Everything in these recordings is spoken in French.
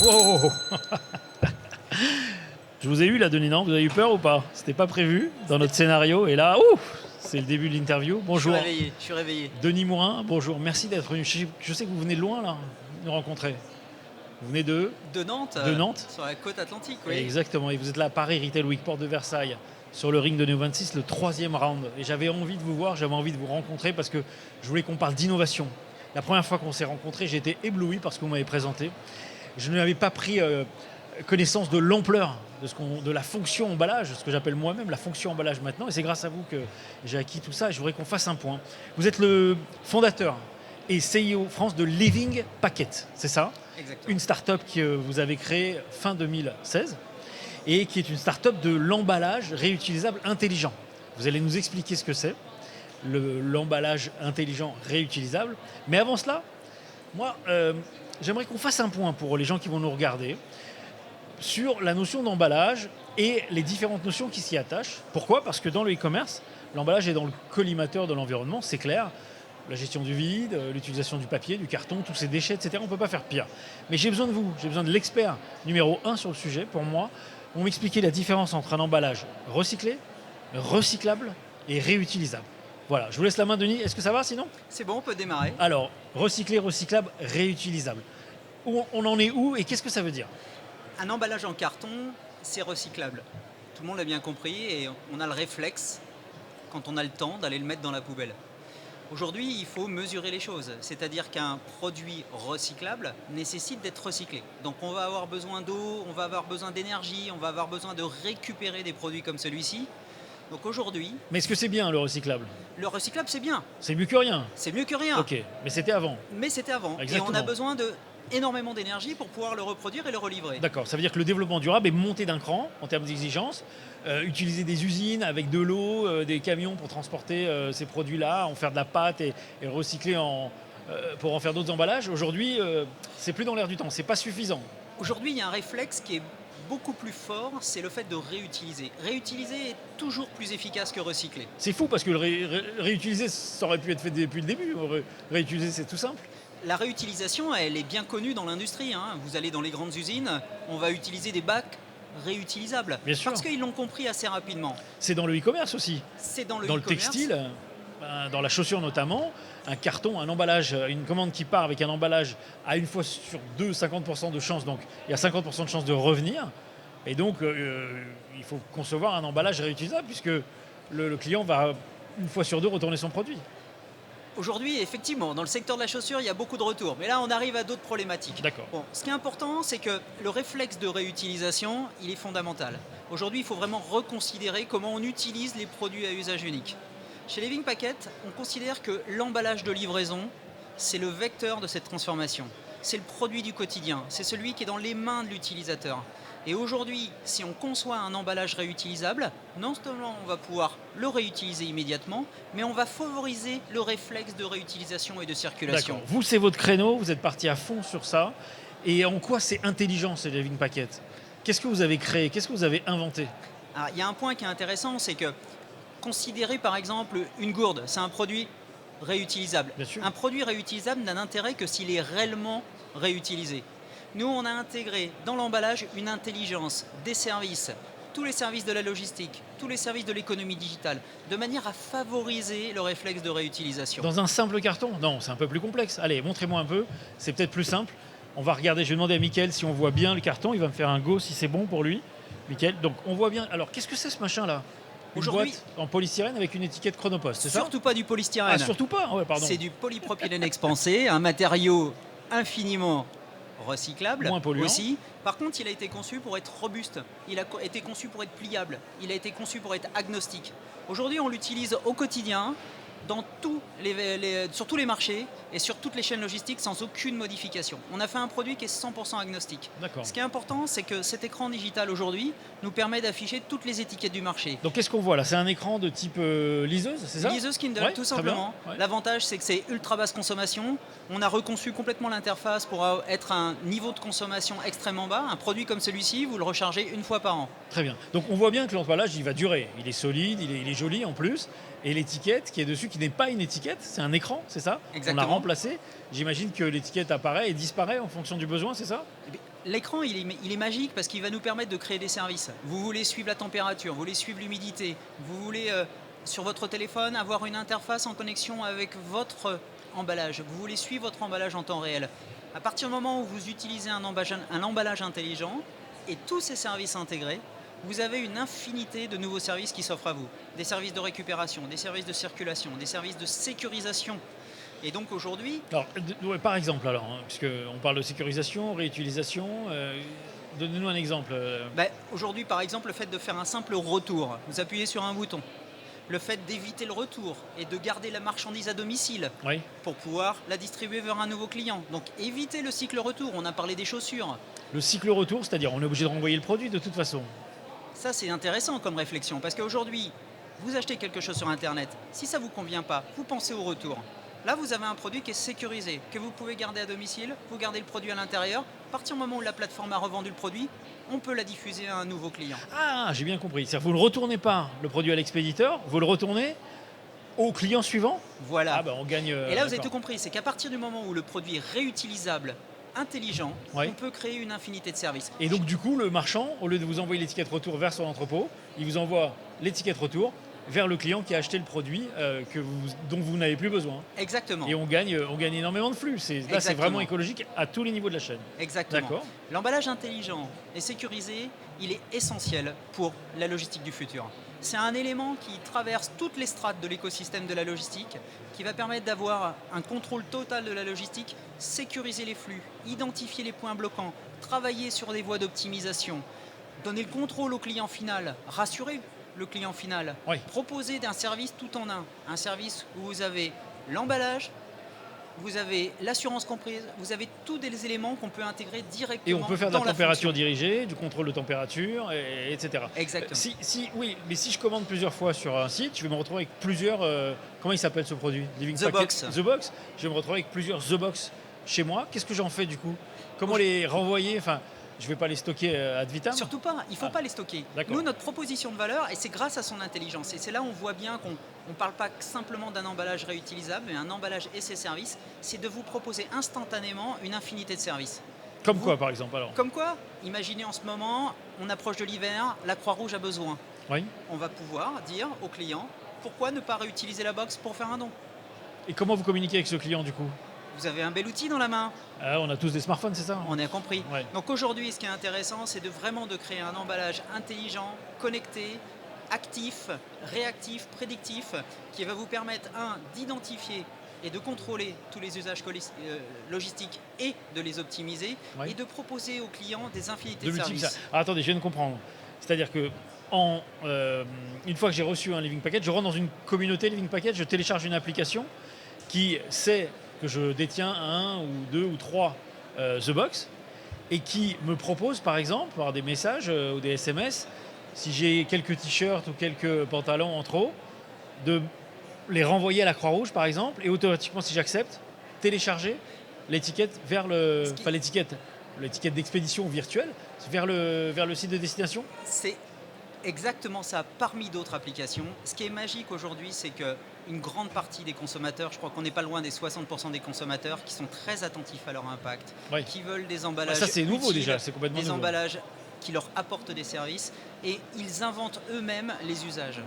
Wow. Je vous ai eu là, Denis, non? Vous avez eu peur ou pas? C'était pas prévu dans notre scénario. Et là, c'est le début de l'interview. Bonjour. Je suis réveillé. Denis Mourin, bonjour. Merci d'être venu. Je sais que vous venez de loin, là, nous rencontrer. Vous venez De Nantes, de Nantes. sur la côte atlantique, oui. Exactement. Et vous êtes là à Paris Retail Week, porte de Versailles, sur le ring de Neo 26, le 3e round. Et j'avais envie de vous voir, j'avais envie de vous rencontrer parce que je voulais qu'on parle d'innovation. La première fois qu'on s'est rencontrés, j'ai été ébloui par ce que vous m'avez présenté. Je n'avais pas pris connaissance de l'ampleur de la fonction emballage, ce que j'appelle moi-même la fonction emballage maintenant. Et c'est grâce à vous que j'ai acquis tout ça. Et je voudrais qu'on fasse un point. Vous êtes le fondateur et CEO France de Living Packet, c'est ça? Exactement. Une start-up que vous avez créée fin 2016 et qui est une start-up de l'emballage réutilisable intelligent. Vous allez nous expliquer ce que c'est, l'emballage intelligent réutilisable. Mais avant cela, moi, j'aimerais qu'on fasse un point pour les gens qui vont nous regarder sur la notion d'emballage et les différentes notions qui s'y attachent. Pourquoi? Parce que dans le e-commerce, l'emballage est dans le collimateur de l'environnement, c'est clair. La gestion du vide, l'utilisation du papier, du carton, tous ces déchets, etc. On ne peut pas faire pire. Mais j'ai besoin de vous, j'ai besoin de l'expert numéro 1 sur le sujet. Pour moi, vous m'expliquez la différence entre un emballage recyclé, recyclable et réutilisable. Voilà, je vous laisse la main, Denis. Est-ce que ça va sinon? C'est bon, on peut démarrer. Alors, recyclé, recyclable, réutilisable. On en est où et qu'est-ce que ça veut dire? Un emballage en carton, c'est recyclable. Tout le monde l'a bien compris et on a le réflexe, quand on a le temps, d'aller le mettre dans la poubelle. Aujourd'hui, il faut mesurer les choses, c'est-à-dire qu'un produit recyclable nécessite d'être recyclé. Donc on va avoir besoin d'eau, on va avoir besoin d'énergie, on va avoir besoin de récupérer des produits comme celui-ci. Donc aujourd'hui... Mais est-ce que c'est bien le recyclable? Le recyclable, c'est bien. C'est mieux que rien. C'est mieux que rien. Ok, mais c'était avant. Mais c'était avant. Exactement. Et on a besoin énormément d'énergie pour pouvoir le reproduire et le relivrer. D'accord, ça veut dire que le développement durable est monté d'un cran en termes d'exigence. Utiliser des usines avec de l'eau, des camions pour transporter ces produits-là, en faire de la pâte et recycler pour en faire d'autres emballages. Aujourd'hui, c'est plus dans l'air du temps, c'est pas suffisant. Aujourd'hui, il y a un réflexe qui est beaucoup plus fort, c'est le fait de réutiliser. Réutiliser est toujours plus efficace que recycler. C'est fou parce que réutiliser, ça aurait pu être fait depuis le début. Réutiliser, c'est tout simple. La réutilisation, elle est bien connue dans l'industrie. Vous allez dans les grandes usines, on va utiliser des bacs réutilisables. Bien sûr. Parce qu'ils l'ont compris assez rapidement. C'est dans le e-commerce aussi. C'est dans le Dans e-commerce. le textile, dans la chaussure notamment, un carton, un emballage, une commande qui part avec un emballage à une fois sur deux, 50% de chance. Donc il y a 50% de chance de revenir. Et donc il faut concevoir un emballage réutilisable puisque le client va une fois sur deux retourner son produit. Aujourd'hui, effectivement, dans le secteur de la chaussure, il y a beaucoup de retours. Mais là, on arrive à d'autres problématiques. D'accord. Bon, ce qui est important, c'est que le réflexe de réutilisation, il est fondamental. Aujourd'hui, il faut vraiment reconsidérer comment on utilise les produits à usage unique. Chez Living Packet, on considère que l'emballage de livraison, c'est le vecteur de cette transformation. C'est le produit du quotidien. C'est celui qui est dans les mains de l'utilisateur. Et aujourd'hui, si on conçoit un emballage réutilisable, non seulement on va pouvoir le réutiliser immédiatement, mais on va favoriser le réflexe de réutilisation et de circulation. D'accord. Vous, c'est votre créneau, vous êtes parti à fond sur ça. Et en quoi c'est intelligent, ce Living Packet? Qu'est-ce que vous avez créé? Qu'est-ce que vous avez inventé? Alors, il y a un point qui est intéressant, c'est que considérer par exemple une gourde, c'est un produit réutilisable. Bien sûr. Un produit réutilisable n'a d'intérêt que s'il est réellement réutilisé. Nous, on a intégré dans l'emballage une intelligence des services, tous les services de la logistique, tous les services de l'économie digitale, de manière à favoriser le réflexe de réutilisation. Dans un simple carton? Non, c'est un peu plus complexe. Allez, montrez-moi un peu, c'est peut-être plus simple. On va regarder, je vais demander à Mickaël si on voit bien le carton, il va me faire un go si c'est bon pour lui. Mickaël, donc on voit bien. Alors, qu'est-ce que c'est ce machin-là? Une Aujourd'hui, boîte en polystyrène avec une étiquette Chronopost, c'est ça? surtout pas du polystyrène. Ah, surtout pas, ouais, pardon. C'est du polypropylène expansé, un matériau infiniment recyclable Moins polluant. aussi. Par contre, il a été conçu pour être robuste, il a été conçu pour être pliable, il a été conçu pour être agnostique. Aujourd'hui, on l'utilise au quotidien, sur tous les marchés et sur toutes les chaînes logistiques sans aucune modification. On a fait un produit qui est 100% agnostique. D'accord. Ce qui est important, c'est que cet écran digital aujourd'hui nous permet d'afficher toutes les étiquettes du marché. Donc qu'est-ce qu'on voit là? C'est un écran de type liseuse, c'est ça? Liseuse Kindle, Ouais, tout très simplement. bien, ouais. L'avantage, c'est que c'est ultra basse consommation. On a reconçu complètement l'interface pour être un niveau de consommation extrêmement bas. Un produit comme celui-ci, vous le rechargez une fois par an. Très bien. Donc on voit bien que l'emballage, il va durer. Il est solide, il est joli en plus. Et l'étiquette qui est dessus, qui n'est pas une étiquette, c'est un écran, c'est ça? Exactement. On l'a remplacé. J'imagine que l'étiquette apparaît et disparaît en fonction du besoin, c'est ça? L'écran, il est magique parce qu'il va nous permettre de créer des services. Vous voulez suivre la température, vous voulez suivre l'humidité, vous voulez sur votre téléphone avoir une interface en connexion avec votre emballage, vous voulez suivre votre emballage en temps réel. À partir du moment où vous utilisez un emballage intelligent et tous ces services intégrés, vous avez une infinité de nouveaux services qui s'offrent à vous. Des services de récupération, des services de circulation, des services de sécurisation. Et donc aujourd'hui, Alors, ouais, par exemple, alors, hein, puisqu'on parle de sécurisation, réutilisation, donnez-nous un exemple. aujourd'hui, par exemple, le fait de faire un simple retour, vous appuyez sur un bouton. Le fait d'éviter le retour et de garder la marchandise à domicile Oui. pour pouvoir la distribuer vers un nouveau client. Donc éviter le cycle retour, on a parlé des chaussures. Le cycle retour, c'est-à-dire on est obligé de renvoyer le produit de toute façon. Ça, c'est intéressant comme réflexion parce qu'aujourd'hui, vous achetez quelque chose sur Internet. Si ça ne vous convient pas, vous pensez au retour. Là, vous avez un produit qui est sécurisé, que vous pouvez garder à domicile, vous gardez le produit à l'intérieur. À partir du moment où la plateforme a revendu le produit, on peut la diffuser à un nouveau client. Ah, j'ai bien compris. C'est-à-dire que vous ne retournez pas le produit à l'expéditeur, vous le retournez au client suivant. Voilà. Ah ben on gagne. Et là, vous avez d'accord. tout compris. C'est qu'à partir du moment où le produit est réutilisable, intelligent, Oui. on peut créer une infinité de services. Et donc du coup, le marchand, au lieu de vous envoyer l'étiquette retour vers son entrepôt, il vous envoie l'étiquette retour vers le client qui a acheté le produit dont vous n'avez plus besoin. Exactement. Et on gagne énormément de flux. Là, c'est Exactement. vraiment écologique à tous les niveaux de la chaîne. Exactement. D'accord. L'emballage intelligent et sécurisé, il est essentiel pour la logistique du futur. C'est un élément qui traverse toutes les strates de l'écosystème de la logistique, qui va permettre d'avoir un contrôle total de la logistique, sécuriser les flux, identifier les points bloquants, travailler sur des voies d'optimisation, donner le contrôle au client final, rassurer le client final, Oui. proposer un service tout en un service où vous avez l'emballage, vous avez l'assurance comprise, vous avez tous des éléments qu'on peut intégrer directement Et on peut faire de dans la température fonction. dirigée, du contrôle de température, etc. Exactement. Oui, mais si je commande plusieurs fois sur un site, je vais me retrouver avec plusieurs. Comment il s'appelle ce produit? Living The Packet. Box. The Box. Je vais me retrouver avec plusieurs The Box chez moi. Qu'est-ce que j'en fais du coup? Comment les renvoyer? Enfin, je ne vais pas les stocker ad vitam. Surtout pas, il ne faut pas les stocker. D'accord. Nous, notre proposition de valeur, et c'est grâce à son intelligence, et c'est là où on voit bien qu'on ne parle pas simplement d'un emballage réutilisable, mais un emballage et ses services, c'est de vous proposer instantanément une infinité de services. Comme quoi, par exemple alors? Comme quoi, imaginez en ce moment, on approche de l'hiver, la Croix-Rouge a besoin. Oui. On va pouvoir dire au client, pourquoi ne pas réutiliser la box pour faire un don? Et comment vous communiquez avec ce client du coup? Vous avez un bel outil dans la main. Ah, on a tous des smartphones, c'est ça? On a compris. Ouais. Donc aujourd'hui, ce qui est intéressant, c'est de créer un emballage intelligent, connecté, actif, réactif, prédictif, qui va vous permettre, d'identifier et de contrôler tous les usages logistiques et de les optimiser, Ouais. et de proposer aux clients des infinités De de multiples. services. Ah, attendez, je viens de comprendre. C'est-à-dire que une fois que j'ai reçu un Living Packet, je rentre dans une communauté Living Packet, je télécharge une application qui sait que je détiens un ou deux ou trois The Box et qui me propose par exemple par des messages ou des SMS, si j'ai quelques t-shirts ou quelques pantalons en trop, de les renvoyer à la Croix-Rouge par exemple, et automatiquement si j'accepte, télécharger l'étiquette vers l'étiquette d'expédition virtuelle vers le site de destination. C'est exactement ça, parmi d'autres applications. Ce qui est magique aujourd'hui, c'est qu'une grande partie des consommateurs, je crois qu'on n'est pas loin des 60% des consommateurs, qui sont très attentifs à leur impact, Oui. qui veulent des emballages Ça c'est nouveau utiles, déjà, c'est complètement des nouveau. emballages qui leur apportent des services, et ils inventent eux-mêmes les usages.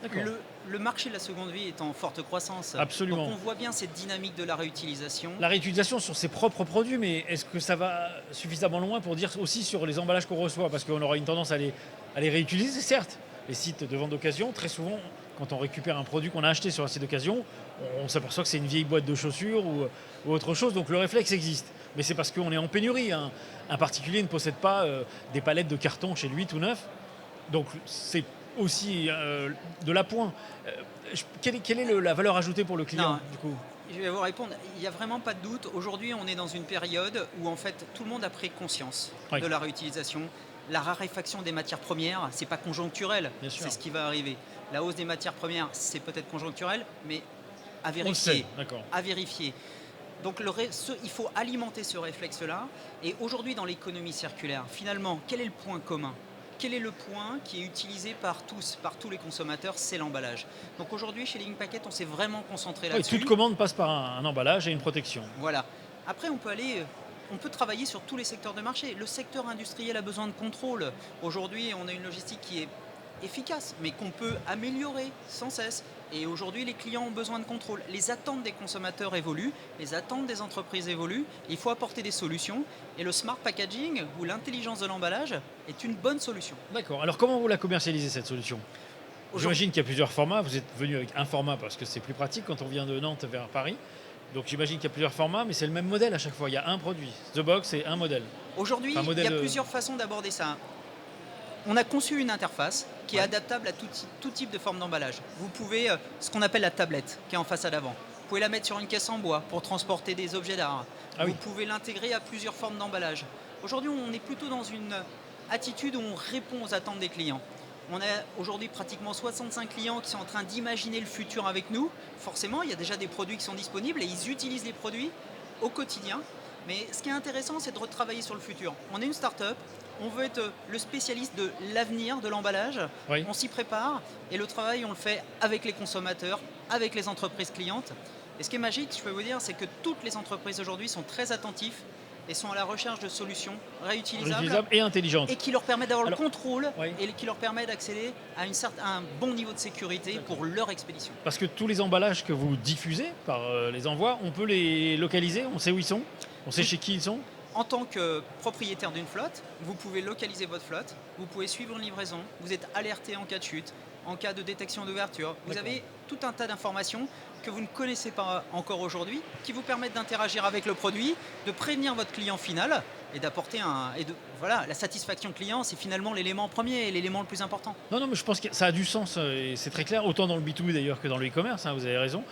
D'accord. Le marché de la seconde vie est en forte croissance. Absolument. Donc on voit bien cette dynamique de la réutilisation. La réutilisation sur ses propres produits, mais est-ce que ça va suffisamment loin pour dire aussi sur les emballages qu'on reçoit? Parce qu'on aura une tendance à les réutiliser, certes. Les sites de vente d'occasion, très souvent, quand on récupère un produit qu'on a acheté sur un site d'occasion, on s'aperçoit que c'est une vieille boîte de chaussures ou autre chose. Donc le réflexe existe. Mais c'est parce qu'on est en pénurie. Un particulier ne possède pas des palettes de carton chez lui tout neuf. Donc c'est aussi de l'appoint. Quelle est la valeur ajoutée pour le client, Non. du coup? Je vais vous répondre, il n'y a vraiment pas de doute. Aujourd'hui, on est dans une période où en fait tout le monde a pris conscience Oui. de la réutilisation. La raréfaction des matières premières, c'est pas conjoncturel, Bien sûr. c'est ce qui va arriver. La hausse des matières premières, c'est peut-être conjoncturel, mais à On le vérifier. sait, d'accord. À vérifier. Donc il faut alimenter ce réflexe-là. Et aujourd'hui, dans l'économie circulaire, finalement, quel est le point commun? Quel est le point qui est utilisé par tous les consommateurs? C'est l'emballage. Donc aujourd'hui, chez Living Packet, on s'est vraiment concentré Oui, là-dessus. toute commande passe par un emballage et une protection. Voilà. Après, on peut aller on peut travailler sur tous les secteurs de marché. Le secteur industriel a besoin de contrôle. Aujourd'hui, on a une logistique qui est efficace, mais qu'on peut améliorer sans cesse. Et aujourd'hui, les clients ont besoin de contrôle. Les attentes des consommateurs évoluent, les attentes des entreprises évoluent. Il faut apporter des solutions. Et le smart packaging ou l'intelligence de l'emballage est une bonne solution. D'accord. Alors comment vous la commercialisez cette solution? J'imagine qu'il y a plusieurs formats. Vous êtes venu avec un format parce que c'est plus pratique quand on vient de Nantes vers Paris. Donc j'imagine qu'il y a plusieurs formats, mais c'est le même modèle à chaque fois. Il y a un produit. The Box et un modèle. Aujourd'hui, Enfin, il y a plusieurs façons d'aborder ça. On a conçu une interface qui est Ouais. adaptable à tout type de forme d'emballage. Vous pouvez, ce qu'on appelle la tablette, qui est en façade avant. Vous pouvez la mettre sur une caisse en bois pour transporter des objets d'art. Ah Vous oui. pouvez l'intégrer à plusieurs formes d'emballage. Aujourd'hui, on est plutôt dans une attitude où on répond aux attentes des clients. On a aujourd'hui pratiquement 65 clients qui sont en train d'imaginer le futur avec nous. Forcément, il y a déjà des produits qui sont disponibles et ils utilisent les produits au quotidien. Mais ce qui est intéressant, c'est de retravailler sur le futur. On est une start-up, on veut être le spécialiste de l'avenir de l'emballage, Oui. on s'y prépare et le travail, on le fait avec les consommateurs, avec les entreprises clientes. Et ce qui est magique, je peux vous dire, c'est que toutes les entreprises aujourd'hui sont très attentives et sont à la recherche de solutions réutilisables Réutilisable et intelligente. et qui leur permettent d'avoir le Alors, contrôle oui. et qui leur permettent d'accéder à un bon niveau de sécurité pour leur expédition. Parce que tous les emballages que vous diffusez par les envois, on peut les localiser, on sait où ils sont, on sait chez qui ils sont. En tant que propriétaire d'une flotte, vous pouvez localiser votre flotte, vous pouvez suivre une livraison, vous êtes alerté en cas de chute, en cas de détection d'ouverture. Vous D'accord. avez tout un tas d'informations que vous ne connaissez pas encore aujourd'hui, qui vous permettent d'interagir avec le produit, de prévenir votre client final et d'apporter voilà, la satisfaction client, c'est finalement l'élément premier et l'élément le plus important. Non, non, mais je pense que ça a du sens et c'est très clair, autant dans le B2B d'ailleurs que dans le e-commerce, hein, vous avez raison.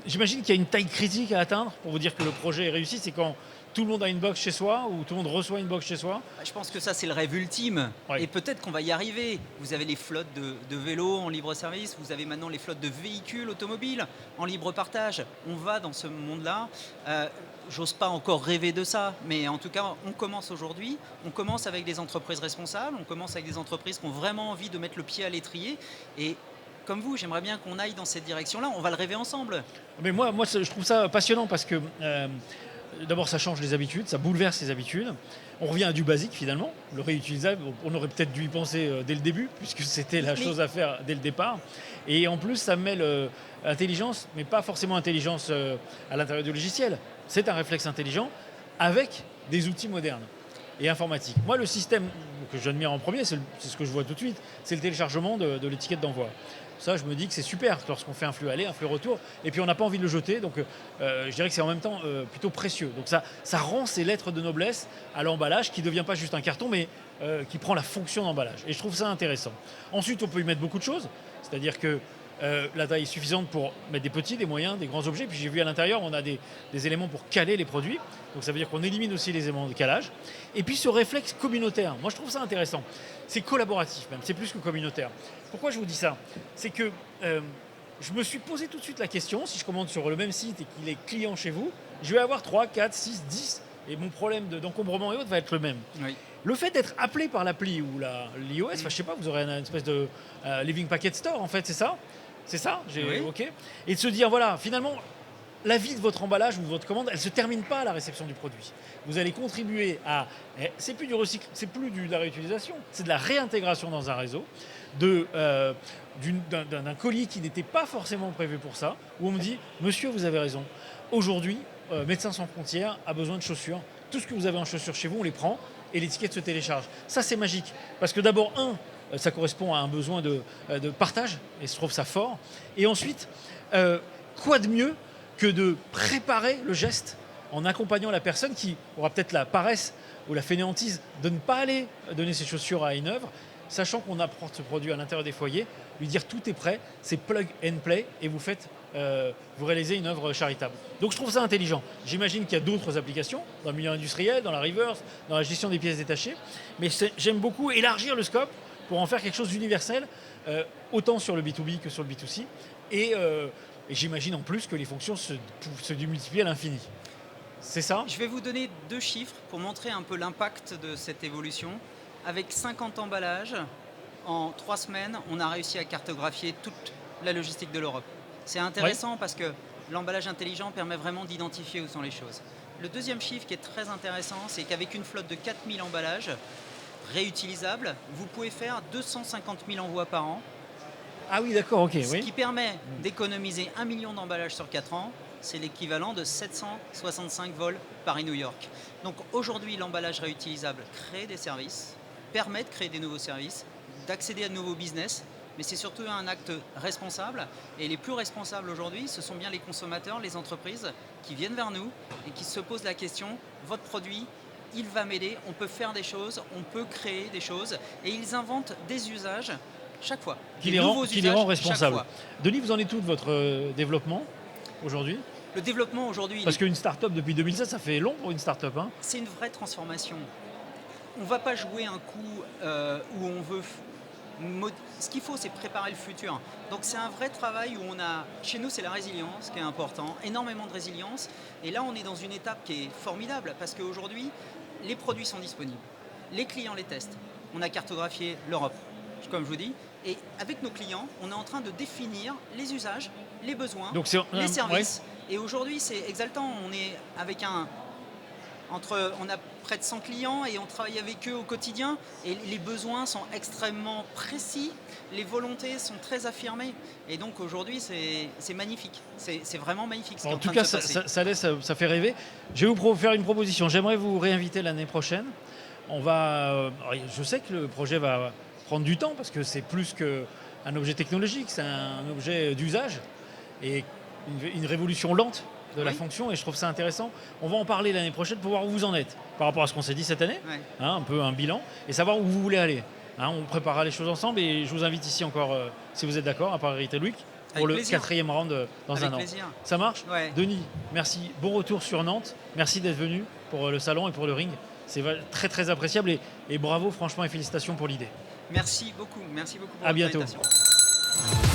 J'imagine qu'il y a une taille critique à atteindre pour vous dire que le projet est réussi, c'est quand tout le monde a une box chez soi ou tout le monde reçoit une box chez soi. Je pense que ça, c'est le rêve ultime. Oui. Et peut-être qu'on va y arriver. Vous avez les flottes de vélos en libre service, vous avez maintenant les flottes de véhicules automobiles en libre partage. On va dans ce monde-là. J'ose pas encore rêver de ça, mais en tout cas, on commence aujourd'hui. On commence avec des entreprises responsables, on commence avec des entreprises qui ont vraiment envie de mettre le pied à l'étrier. Et comme vous, j'aimerais bien qu'on aille dans cette direction-là. On va le rêver ensemble. Mais moi je trouve ça passionnant parce que d'abord ça change les habitudes, ça bouleverse les habitudes. On revient à du basique finalement, le réutilisable. On aurait peut-être dû y penser dès le début, puisque c'était la chose à faire dès le départ. Et en plus, ça mêle intelligence, mais pas forcément intelligence à l'intérieur du logiciel. C'est un réflexe intelligent avec des outils modernes et informatiques. Moi, le système que j'admire en premier, c'est ce que je vois tout de suite, c'est le téléchargement de l'étiquette d'envoi. Ça, je me dis que c'est super lorsqu'on fait un flux aller, un flux retour, et puis on n'a pas envie de le jeter, donc je dirais que c'est en même temps plutôt précieux. Donc ça rend ces lettres de noblesse à l'emballage qui ne devient pas juste un carton, mais qui prend la fonction d'emballage. Et je trouve ça intéressant. Ensuite, on peut y mettre beaucoup de choses, c'est-à-dire que la taille est suffisante pour mettre des petits, des moyens, des grands objets. Puis j'ai vu à l'intérieur, on a des éléments pour caler les produits. Donc ça veut dire qu'on élimine aussi les éléments de calage. Et puis ce réflexe communautaire, moi je trouve ça intéressant. C'est collaboratif même, c'est plus que communautaire. Pourquoi je vous dis ça? C'est que je me suis posé tout de suite la question, si je commande sur le même site et qu'il est client chez vous, je vais avoir 3, 4, 6, 10 et mon problème d'encombrement et autres va être le même. Oui. Le fait d'être appelé par l'appli ou l'iOS, je sais pas, vous aurez une espèce de Living Packet Store en fait, c'est ça? C'est ça? Oui. Ok. Et de se dire, voilà, finalement, la vie de votre emballage ou de votre commande, elle ne se termine pas à la réception du produit. Vous allez contribuer à... C'est plus du recycle, c'est plus de la réutilisation, c'est de la réintégration dans un réseau d'un colis qui n'était pas forcément prévu pour ça, où on me dit, monsieur, vous avez raison, aujourd'hui, Médecins sans frontières a besoin de chaussures. Tout ce que vous avez en chaussures chez vous, on les prend et l'étiquette se télécharge. Ça, c'est magique. Parce que d'abord, ça correspond à un besoin de partage, et je trouve ça fort. Et ensuite, quoi de mieux que de préparer le geste en accompagnant la personne qui aura peut-être la paresse ou la fainéantise de ne pas aller donner ses chaussures à une œuvre, sachant qu'on apporte ce produit à l'intérieur des foyers, lui dire tout est prêt, c'est plug and play, et vous réalisez une œuvre charitable. Donc je trouve ça intelligent. J'imagine qu'il y a d'autres applications dans le milieu industriel, dans la reverse, dans la gestion des pièces détachées, mais j'aime beaucoup élargir le scope pour en faire quelque chose d'universel, autant sur le B2B que sur le B2C, et j'imagine en plus que les fonctions se démultiplient à l'infini. C'est ça? Je vais vous donner 2 chiffres pour montrer un peu l'impact de cette évolution. Avec 50 emballages, en 3 semaines, on a réussi à cartographier toute la logistique de l'Europe. C'est intéressant parce que l'emballage intelligent permet vraiment d'identifier où sont les choses. Le deuxième chiffre qui est très intéressant, c'est qu'avec une flotte de 4000 emballages réutilisables, vous pouvez faire 250 000 envois par an, Ah oui, d'accord, ok, ce oui. qui permet d'économiser 1 million d'emballages sur 4 ans. C'est l'équivalent de 765 vols Paris-New York. Donc aujourd'hui, l'emballage réutilisable crée des services, permet de créer des nouveaux services, d'accéder à de nouveaux business, mais c'est surtout un acte responsable. Et les plus responsables aujourd'hui, ce sont bien les consommateurs, les entreprises qui viennent vers nous et qui se posent la question, votre produit, il va m'aider, on peut faire des choses, on peut créer des choses, et ils inventent des usages chaque fois. Qui Des les nouveaux rend usages chaque responsables. fois. Denis, vous en êtes tout de votre développement aujourd'hui? Le développement aujourd'hui, Parce qu'une start-up depuis 2007, ça fait long pour une start-up. Hein. c'est une vraie transformation. On ne va pas jouer un coup où on veut. Ce qu'il faut, c'est préparer le futur. Donc c'est un vrai travail où on a. Chez nous, c'est la résilience qui est important, énormément de résilience. Et là, on est dans une étape qui est formidable parce qu'aujourd'hui, les produits sont disponibles. Les clients les testent. On a cartographié l'Europe, comme je vous dis. Et avec nos clients, on est en train de définir les usages, les besoins, Donc c'est les services. Et aujourd'hui, c'est exaltant. On est avec on a près de 100 clients et on travaille avec eux au quotidien. Et les besoins sont extrêmement précis. Les volontés sont très affirmées. Et donc aujourd'hui, c'est magnifique. C'est vraiment magnifique ce qui est En en tout train cas, de se passer. ça fait rêver. Je vais vous faire une proposition. J'aimerais vous réinviter l'année prochaine. Je sais que le projet va prendre du temps parce que c'est plus qu'un objet technologique, c'est un objet d'usage et une révolution lente de la Oui. fonction, et je trouve ça intéressant. On va en parler l'année prochaine pour voir où vous en êtes par rapport à ce qu'on s'est dit cette année, Ouais. un peu un bilan, et savoir où vous voulez aller. On préparera les choses ensemble et je vous invite ici encore, si vous êtes d'accord, à Paris Retail Week pour Avec le plaisir. 4e round dans Avec un an. plaisir. Ça marche? Ouais. Denis, merci. Bon retour sur Nantes. Merci d'être venu pour le salon et pour le ring. C'est très très appréciable et bravo franchement et félicitations pour l'idée. Merci beaucoup. Merci beaucoup pour À votre bientôt. invitation.